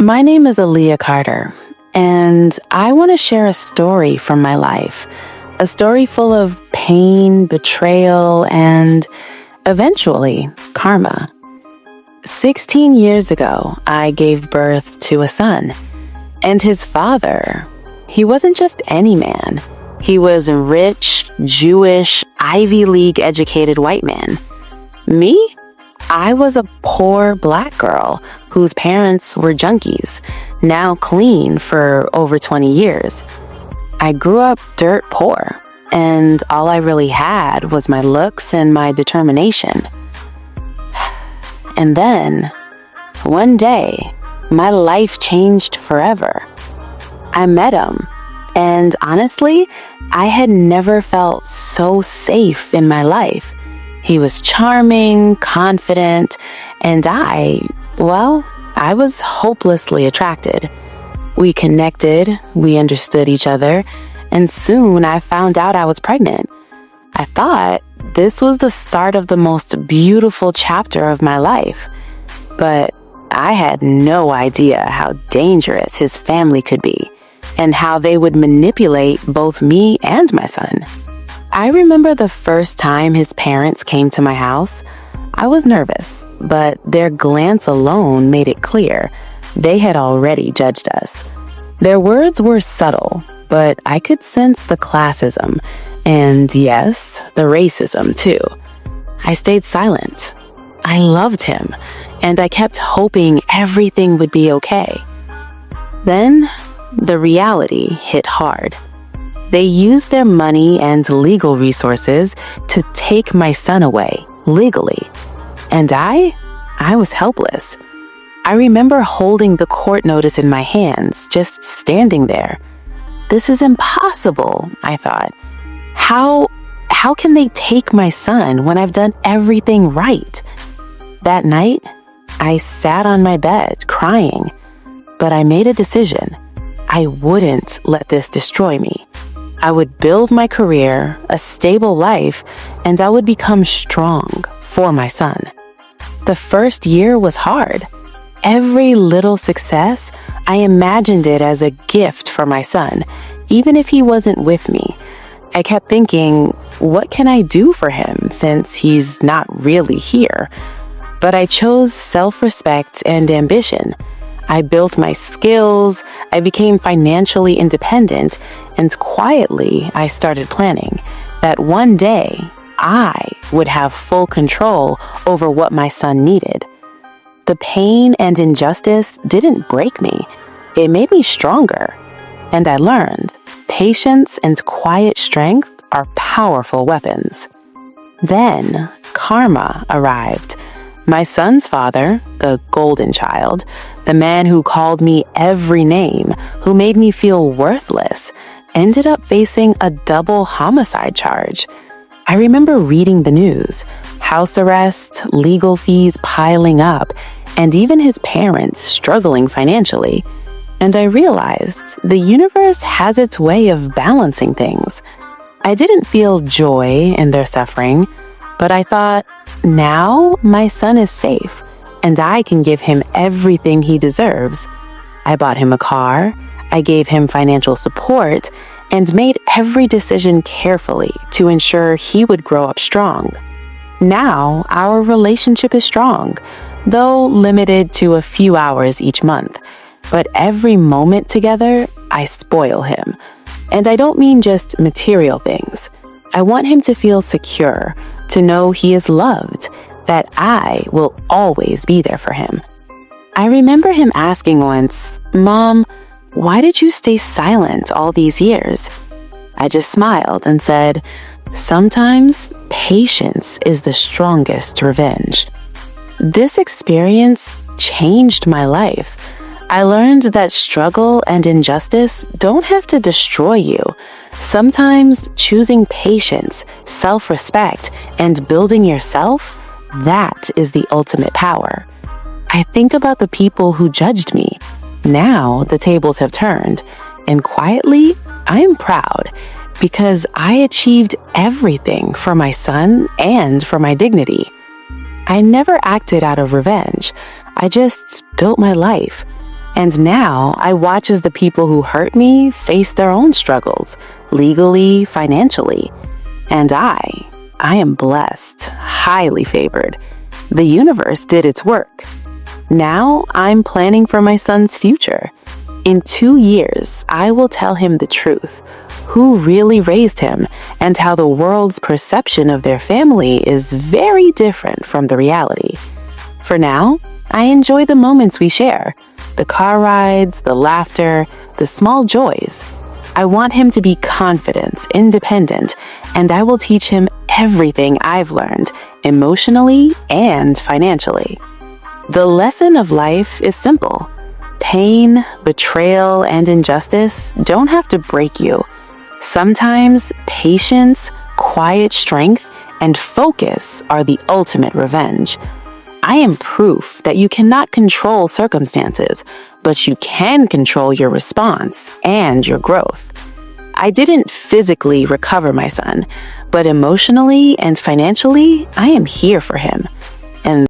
My name is Aaliyah Carter, and I want to share a story from my life. A story full of pain, betrayal, and eventually karma. 16 years ago, I gave birth to a son. And his father, he wasn't just any man. He was a rich, Jewish, Ivy League educated white man. Me? I was a poor black girl whose parents were junkies, now clean for over 20 years. I grew up dirt poor, and all I really had was my looks and my determination. And then, one day, my life changed forever. I met him, and honestly, I had never felt so safe in my life. He was charming, confident, and I was hopelessly attracted. We connected, we understood each other, and soon I found out I was pregnant. I thought this was the start of the most beautiful chapter of my life, but I had no idea how dangerous his family could be and how they would manipulate both me and my son. I remember the first time his parents came to my house. I was nervous, but their glance alone made it clear they had already judged us. Their words were subtle, but I could sense the classism and, yes, the racism too. I stayed silent. I loved him, and I kept hoping everything would be okay. Then, the reality hit hard. They used their money and legal resources to take my son away, legally. And I was helpless. I remember holding the court notice in my hands, just standing there. This is impossible, I thought. How can they take my son when I've done everything right? That night, I sat on my bed, crying. But I made a decision. I wouldn't let this destroy me. I would build my career, a stable life, and I would become strong for my son. The first year was hard. Every little success, I imagined it as a gift for my son, even if he wasn't with me. I kept thinking, what can I do for him since he's not really here? But I chose self-respect and ambition. I built my skills, I became financially independent, and quietly I started planning that one day I would have full control over what my son needed. The pain and injustice didn't break me. It made me stronger. And I learned patience and quiet strength are powerful weapons. Then karma arrived. My son's father, the golden child, the man who called me every name, who made me feel worthless, ended up facing a double homicide charge. I remember reading the news, house arrest, legal fees piling up, and even his parents struggling financially. And I realized the universe has its way of balancing things. I didn't feel joy in their suffering, but I thought, now my son is safe, and I can give him everything he deserves. I bought him a car, I gave him financial support, and made every decision carefully to ensure he would grow up strong. Now, our relationship is strong, though limited to a few hours each month. But every moment together, I spoil him. And I don't mean just material things. I want him to feel secure, to know he is loved, that I will always be there for him. I remember him asking once, "Mom, why did you stay silent all these years?" I just smiled and said, "Sometimes patience is the strongest revenge." This experience changed my life. I learned that struggle and injustice don't have to destroy you. Sometimes choosing patience, self-respect, and building yourself, that is the ultimate power. I think about the people who judged me. Now the tables have turned, and quietly, I am proud because I achieved everything for my son and for my dignity. I never acted out of revenge. I just built my life. And now I watch as the people who hurt me face their own struggles, legally, financially. And I am blessed, highly favored. The universe did its work. Now I'm planning for my son's future. In 2 years, I will tell him the truth, who really raised him, and how the world's perception of their family is very different from the reality. For now, I enjoy the moments we share, the car rides, the laughter, the small joys. I want him to be confident, independent, and I will teach him everything I've learned, emotionally and financially. The lesson of life is simple. Pain, betrayal, and injustice don't have to break you. Sometimes patience, quiet strength, and focus are the ultimate revenge. I am proof that you cannot control circumstances, but you can control your response and your growth. I didn't physically recover my son, but emotionally and financially, I am here for him. And